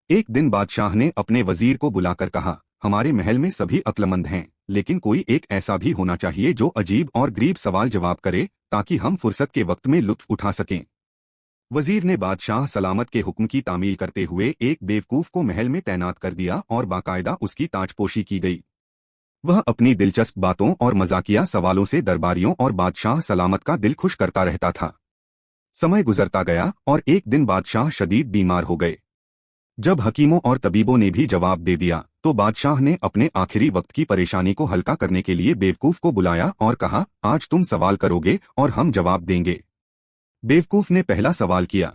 एक दिन बादशाह ने अपने वजीर को बुलाकर कहा, हमारे महल में सभी अक्लमंद हैं, लेकिन कोई एक ऐसा भी होना चाहिए जो अजीब और गरीब सवाल जवाब करे, ताकि हम फुर्सत के वक्त में लुत्फ उठा सकें। वजीर ने बादशाह सलामत के हुक्म की तामील करते हुए एक बेवकूफ को महल में तैनात कर दिया और बाकायदा उसकी ताजपोशी की गई। वह अपनी दिलचस्प बातों और मजाकिया सवालों से दरबारियों और बादशाह सलामत का दिल खुश करता रहता था। समय गुजरता गया और एक दिन बादशाह शदीद बीमार हो गए। जब हकीमों और तबीबों ने भी जवाब दे दिया तो बादशाह ने अपने आखिरी वक्त की परेशानी को हल्का करने के लिए बेवकूफ को बुलाया और कहा, आज तुम सवाल करोगे और हम जवाब देंगे। बेवकूफ ने पहला सवाल किया,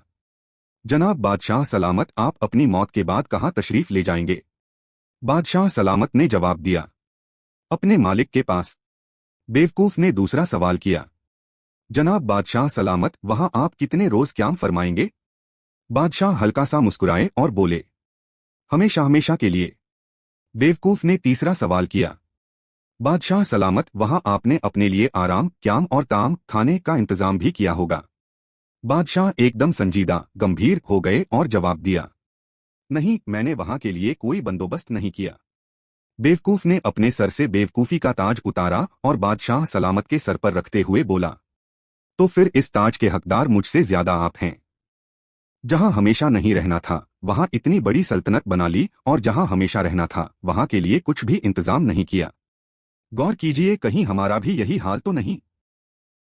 जनाब बादशाह सलामत, आप अपनी मौत के बाद कहाँ तशरीफ ले जाएंगे? बादशाह सलामत ने जवाब दिया, अपने मालिक के पास। बेवकूफ ने दूसरा सवाल किया, जनाब बादशाह सलामत, वहां आप कितने रोज क़याम फरमाएंगे? बादशाह हल्का सा मुस्कुराए और बोले, हमेशा हमेशा के लिए। बेवकूफ ने तीसरा सवाल किया, बादशाह सलामत, वहां आपने अपने लिए आराम, क़याम और ताम खाने का इंतजाम भी किया होगा। बादशाह एकदम संजीदा गंभीर हो गए और जवाब दिया, नहीं, मैंने वहां के लिए कोई बंदोबस्त नहीं किया। बेवकूफ ने अपने सर से बेवकूफी का ताज उतारा और बादशाह सलामत के सर पर रखते हुए बोला, तो फिर इस ताज के हकदार मुझसे ज्यादा आप हैं। जहां हमेशा नहीं रहना था वहां इतनी बड़ी सल्तनत बना ली, और जहां हमेशा रहना था वहां के लिए कुछ भी इंतजाम नहीं किया। गौर कीजिए, कहीं हमारा भी यही हाल तो नहीं।